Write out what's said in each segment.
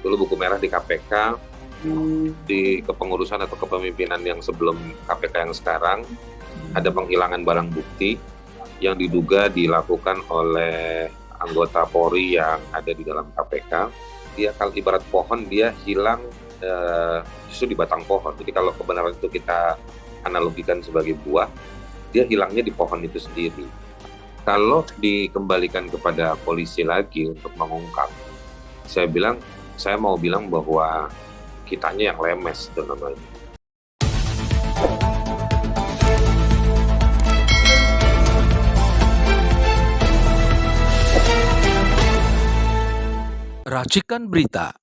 Dulu buku merah di KPK, di kepengurusan atau kepemimpinan yang sebelum KPK yang sekarang, ada penghilangan barang bukti yang diduga dilakukan oleh anggota Polri yang ada di dalam KPK. Dia kalau ibarat pohon, dia hilang justru di batang pohon. Jadi kalau kebenaran itu kita analogikan sebagai buah, dia hilangnya di pohon itu sendiri. Kalau dikembalikan kepada polisi lagi untuk mengungkap, saya mau bilang bahwa kitanya yang lemes itu namanya. Racikan berita.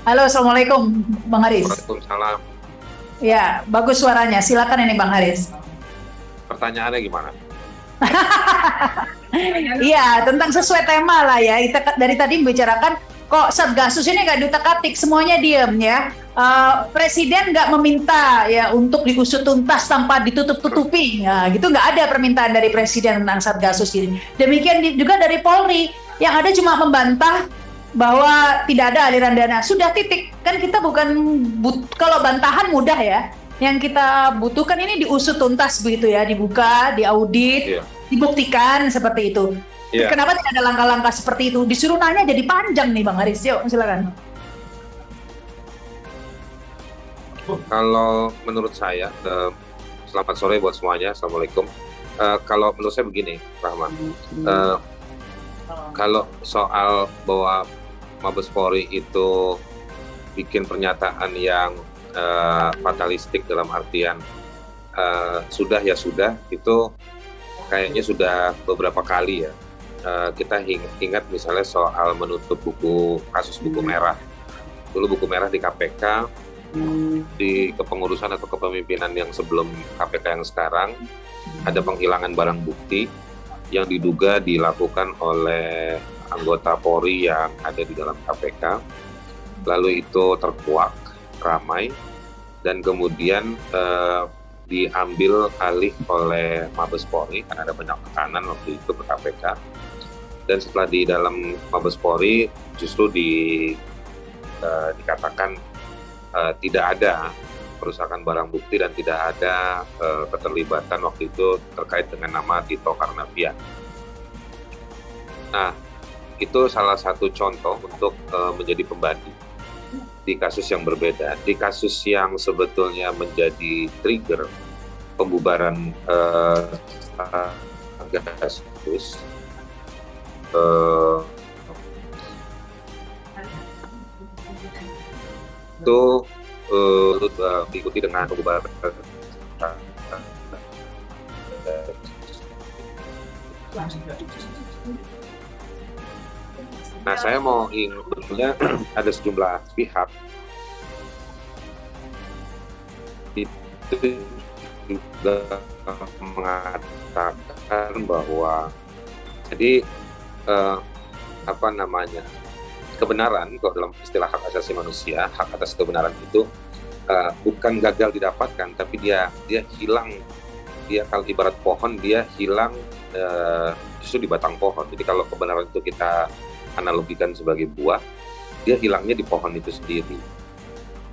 Halo, Assalamualaikum Bang Haris. Waalaikumsalam. Ya, bagus suaranya. Silakan ini Bang Haris. Pertanyaannya gimana? Iya, tentang sesuai tema lah ya. Kita dari tadi membicarakan kok Satgasus ini nggak diutak-atik, semuanya diem ya. Presiden nggak meminta ya untuk diusut tuntas tanpa ditutup-tutupi. Ya, gitu nggak ada permintaan dari Presiden tentang Satgasus ini. Demikian juga dari Polri, yang ada cuma membantah bahwa tidak ada aliran dana. Sudah titik. Kan kita bukan kalau bantahan mudah ya. Yang kita butuhkan ini diusut tuntas begitu ya, dibuka, diaudit, dibuktikan seperti itu. Kenapa tidak ada langkah-langkah seperti itu? Disuruh nanya jadi panjang nih Bang Haris. Yuk, silakan. Kalau menurut saya, selamat sore buat semuanya. Assalamualaikum. Kalau menurut saya begini, Rahman. Kalau soal bahwa Mabes Polri itu bikin pernyataan yang fatalistik dalam artian sudah ya sudah, itu kayaknya sudah beberapa kali ya. Kita ingat misalnya soal menutup kasus buku merah. Dulu buku merah di KPK, di kepengurusan atau kepemimpinan yang sebelum KPK yang sekarang, ada penghilangan barang bukti yang diduga dilakukan oleh anggota Polri yang ada di dalam KPK. Lalu itu terkuak, ramai, dan kemudian diambil alih oleh Mabes Polri karena ada banyak tekanan waktu itu ke KPK. Dan setelah di dalam Mabes Polri justru dikatakan tidak ada perusakan barang bukti dan tidak ada keterlibatan waktu itu terkait dengan nama Tito Karnavian. Nah, itu salah satu contoh untuk menjadi pembanding di kasus yang berbeda. Di kasus yang sebetulnya menjadi trigger pembubaran Satgasus, itu diikuti dengan pembubaran Nah, saya mau ingatnya ada sejumlah pihak itu juga mengatakan bahwa jadi kebenaran, kalau dalam istilah hak asasi manusia, hak atas kebenaran itu bukan gagal didapatkan, tapi dia hilang. Dia kalau ibarat pohon, dia hilang justru di batang pohon. Jadi kalau kebenaran itu kita analogikan sebagai buah, dia hilangnya di pohon itu sendiri.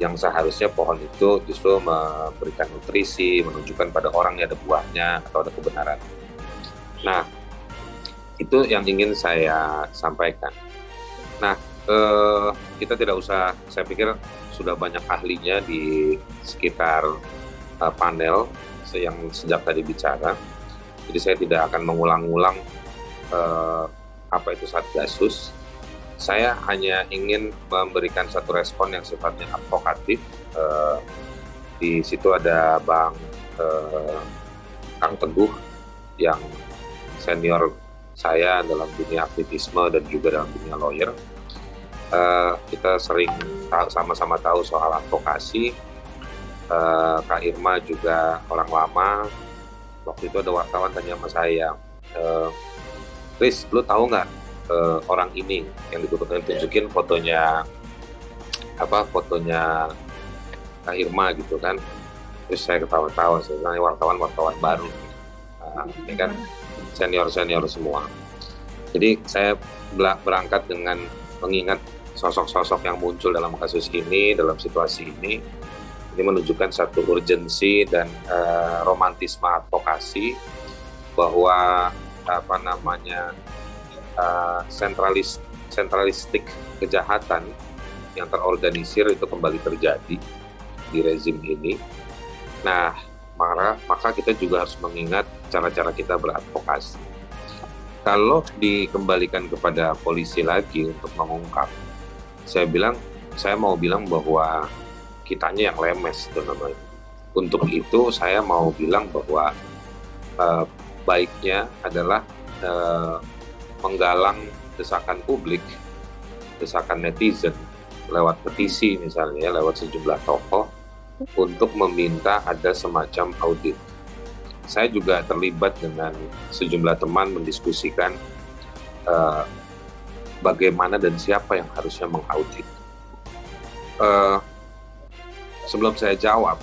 Yang seharusnya pohon itu justru memberikan nutrisi, menunjukkan pada orang yang ada buahnya atau ada kebenaran. Nah, itu yang ingin saya sampaikan. Nah, kita tidak usah, saya pikir sudah banyak ahlinya di sekitar panel yang sejak tadi bicara. Jadi saya tidak akan mengulang-ulang apa itu Satgasus. Saya hanya ingin memberikan satu respon yang sifatnya advokatif. Di situ ada Kang Teguh yang senior saya dalam dunia aktivisme dan juga dalam dunia lawyer. Kita sering sama-sama tahu soal advokasi. Kak Irma juga orang lama. Waktu itu ada wartawan tanya sama saya, Riz, lu tahu nggak orang ini yang ditunjukin fotonya Kak Irma gitu kan. Terus saya ketawa-tawa, sebenarnya wartawan baru, ya kan, senior semua. Jadi saya berangkat dengan mengingat sosok-sosok yang muncul dalam kasus ini, dalam situasi ini menunjukkan satu urgensi dan romantisme advokasi bahwa sentralistik kejahatan yang terorganisir itu kembali terjadi di rezim ini. Nah, maka kita juga harus mengingat cara-cara kita beradvokasi. Kalau dikembalikan kepada polisi lagi untuk mengungkap, saya mau bilang bahwa kitanya yang lemes itu namanya. Untuk itu saya mau bilang bahwa baiknya adalah menggalang desakan publik, desakan netizen lewat petisi misalnya, lewat sejumlah tokoh untuk meminta ada semacam audit. Saya juga terlibat dengan sejumlah teman mendiskusikan bagaimana dan siapa yang harusnya mengaudit. Sebelum saya jawab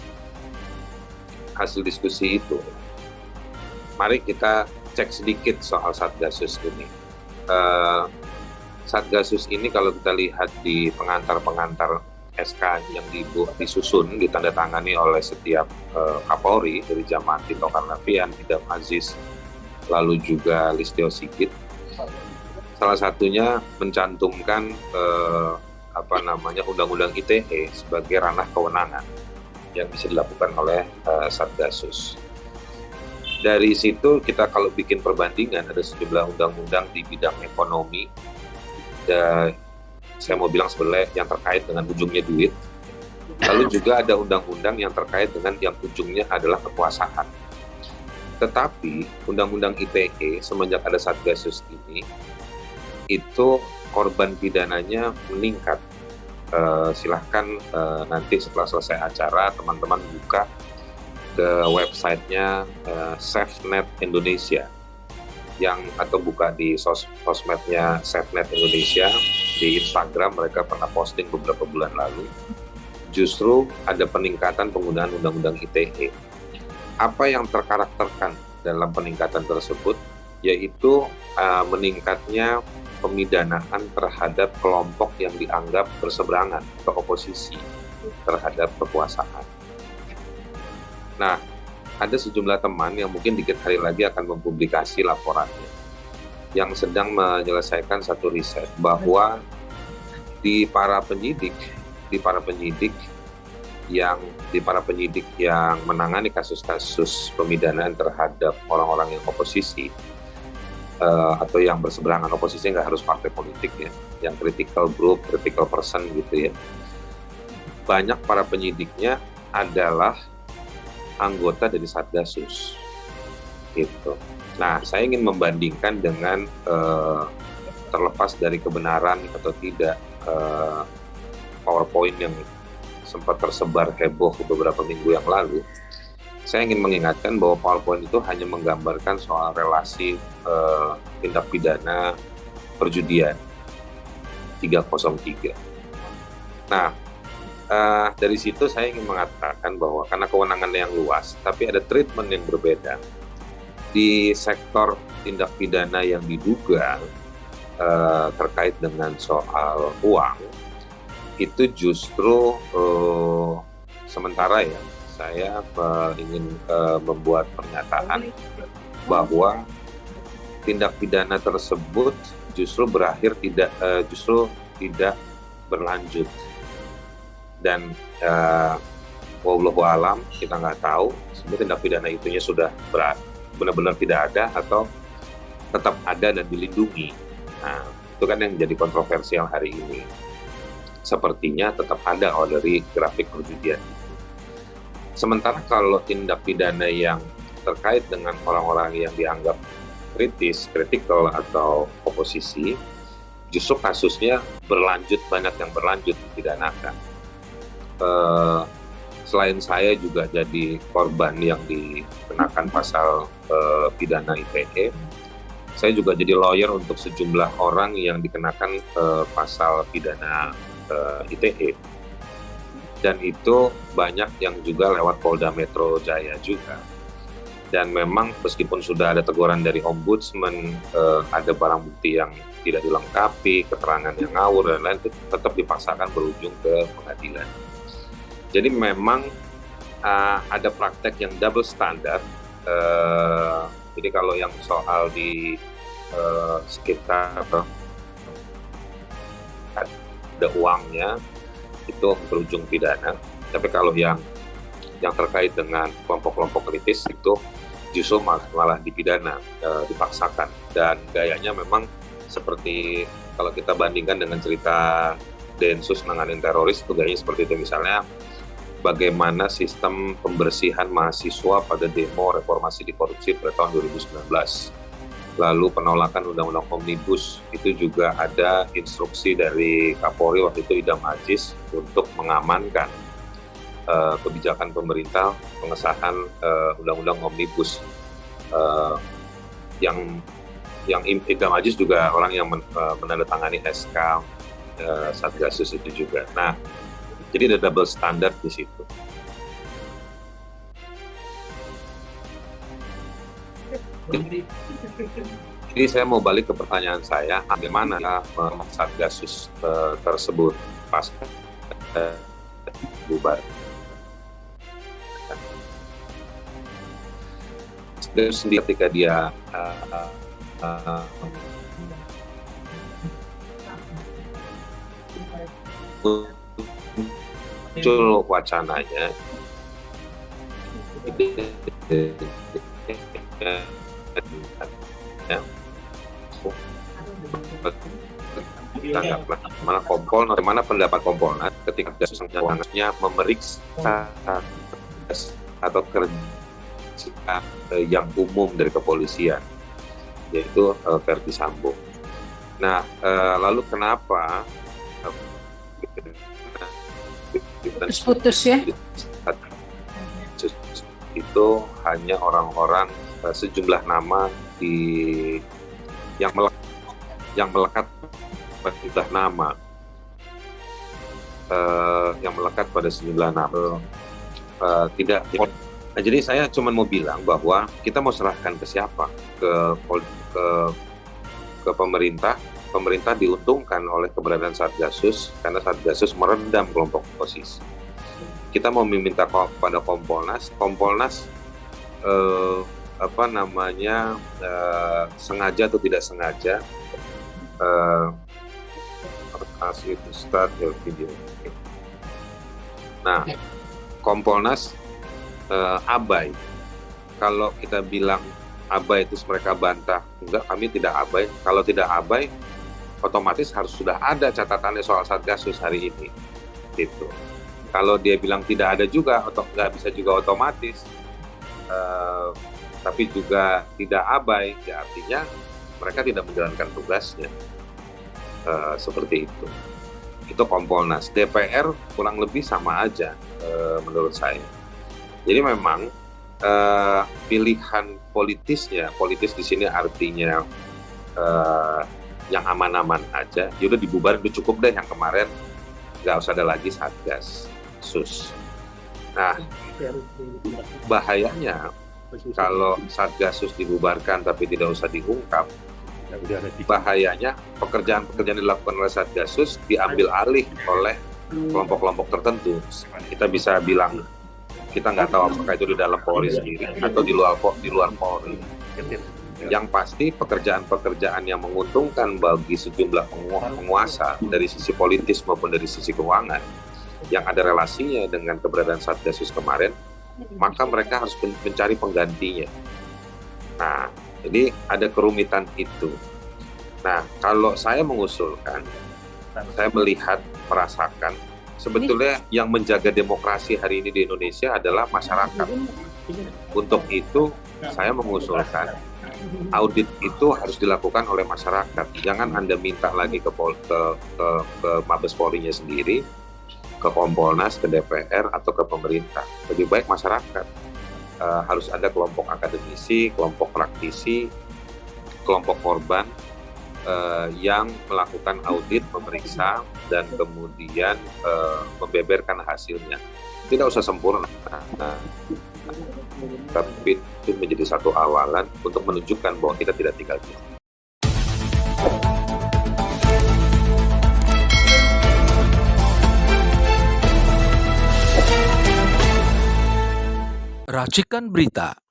hasil diskusi itu, mari kita cek sedikit soal Satgasus ini. Satgasus ini kalau kita lihat di pengantar-pengantar SK yang disusun, ditandatangani oleh setiap Kapolri dari zaman Tito Karnavian, Idam Aziz, lalu juga Listio Sigit. Salah satunya mencantumkan Undang-Undang ITE sebagai ranah kewenangan yang bisa dilakukan oleh Satgasus. Dari situ kita kalau bikin perbandingan, ada sejumlah undang-undang di bidang ekonomi, saya mau bilang sebenarnya yang terkait dengan ujungnya duit. Lalu juga ada undang-undang yang terkait dengan yang ujungnya adalah kekuasaan. Tetapi undang-undang ITE semenjak ada Satgasus ini, itu korban pidananya meningkat. Silahkan nanti setelah selesai acara teman-teman buka ke websitenya SafeNet Indonesia atau buka di sosmednya SafeNet Indonesia. Di Instagram mereka pernah posting beberapa bulan lalu, justru ada peningkatan penggunaan undang-undang ITE. Apa yang terkarakterkan dalam peningkatan tersebut yaitu meningkatnya pemidanaan terhadap kelompok yang dianggap berseberangan atau oposisi terhadap kekuasaan. Nah, ada sejumlah teman yang mungkin dikit hari lagi akan mempublikasi laporannya, yang sedang menyelesaikan satu riset bahwa di para penyidik yang menangani kasus-kasus pemidanaan terhadap orang-orang yang oposisi atau yang berseberangan, oposisi nggak harus partai politik ya, yang critical group, critical person gitu ya, banyak para penyidiknya adalah anggota dari Satgasus gitu. Nah, saya ingin membandingkan dengan terlepas dari kebenaran atau tidak PowerPoint yang sempat tersebar heboh beberapa minggu yang lalu. Saya ingin mengingatkan bahwa PowerPoint itu hanya menggambarkan soal relasi tindak pidana perjudian 303. Nah, dari situ saya ingin mengatakan bahwa karena kewenangan yang luas, tapi ada treatment yang berbeda di sektor tindak pidana yang diduga terkait dengan soal uang, itu justru sementara ya, saya ingin membuat pernyataan bahwa tindak pidana tersebut justru tidak berlanjut. Dan wallahu alam, kita nggak tahu sebenarnya tindak pidana itunya sudah benar-benar tidak ada atau tetap ada dan dilindungi. Nah, itu kan yang jadi kontroversial hari ini. Sepertinya tetap ada dari grafik perjudian. Sementara kalau tindak pidana yang terkait dengan orang-orang yang dianggap kritikal atau oposisi, justru kasusnya banyak yang berlanjut dipidanakan. Selain saya juga jadi korban yang dikenakan pasal pidana ITE, saya juga jadi lawyer untuk sejumlah orang yang dikenakan pasal pidana ITE. Dan itu banyak yang juga lewat Polda Metro Jaya juga. Dan memang meskipun sudah ada teguran dari Ombudsman, ada barang bukti yang tidak dilengkapi, keterangan yang ngawur dan lain, itu tetap dipaksakan berujung ke pengadilan. Jadi memang ada praktek yang double standard. Jadi kalau yang soal di sekitar ada uangnya itu berujung pidana, tapi kalau yang terkait dengan kelompok-kelompok kritis itu justru malah dipidana, dipaksakan. Dan gayanya memang seperti kalau kita bandingkan dengan cerita Densus nanganin teroris, itu gayanya seperti itu. Misalnya bagaimana sistem pembersihan mahasiswa pada demo reformasi di korupsi pada tahun 2019. Lalu penolakan Undang-Undang Omnibus, itu juga ada instruksi dari Kapolri waktu itu Idam Aziz untuk mengamankan kebijakan pemerintah pengesahan Undang-Undang Omnibus. Yang Idam Aziz juga orang yang menandatangani SK Satgasus itu juga. Nah, jadi ada double standard di situ. Jadi saya mau balik ke pertanyaan saya, bagaimana Satgasus tersebut pas bubar. Sendiri ketika dia muncul wacananya, ya, mana pendapat Kompolnas ketika Kompolnasnya memeriksa atau kerja yang umum dari kepolisian, yaitu Verdi Sambo. Nah, lalu kenapa putus ya? Itu hanya orang-orang, sejumlah nama yang melekat pada sejumlah nama, tidak. Nah, jadi saya cuma mau bilang bahwa kita mau serahkan ke siapa, ke pemerintah. Pemerintah diuntungkan oleh keberadaan Satgasus karena Satgasus meredam kelompok oposisi. Kita mau meminta kepada Kompolnas sengaja atau tidak sengaja kasih itu start your video. Nah, Kompolnas abai. Kalau kita bilang abai itu mereka bantah, enggak, kami tidak abai. Kalau tidak abai, otomatis harus sudah ada catatannya soal Satgasus hari ini. Gitu. Kalau dia bilang tidak ada juga, atau nggak bisa juga otomatis, tapi juga tidak abai, ya artinya mereka tidak menjalankan tugasnya. Seperti itu. Itu Kompolnas. DPR kurang lebih sama aja menurut saya. Jadi memang pilihan politis di sini artinya yang aman-aman aja. Ya udah dibubarin, udah cukup deh yang kemarin, nggak usah ada lagi Satgasus. Nah, bahayanya kalau Satgasus dibubarkan tapi tidak usah diungkap, bahayanya pekerjaan-pekerjaan dilakukan oleh Satgasus diambil alih oleh kelompok-kelompok tertentu. Kita bisa bilang kita nggak tahu apakah itu di dalam Polri sendiri atau di luar Polri. Yang pasti pekerjaan-pekerjaan yang menguntungkan bagi sejumlah penguasa dari sisi politis maupun dari sisi keuangan yang ada relasinya dengan keberadaan Satgasus kemarin, maka mereka harus mencari penggantinya. Nah, jadi ada kerumitan itu. Nah, kalau saya mengusulkan, saya melihat, merasakan, sebetulnya yang menjaga demokrasi hari ini di Indonesia adalah masyarakat. Untuk itu, saya mengusulkan audit itu harus dilakukan oleh masyarakat. Jangan Anda minta lagi ke Mabes Polri-nya sendiri, ke Kompolnas, ke DPR, atau ke pemerintah. Lebih baik masyarakat. Harus ada kelompok akademisi, kelompok praktisi, kelompok korban yang melakukan audit, memeriksa, dan kemudian membeberkan hasilnya. Tidak usah sempurna, tapi itu menjadi satu awalan untuk menunjukkan bahwa kita tidak tinggal diam. Racikan Berita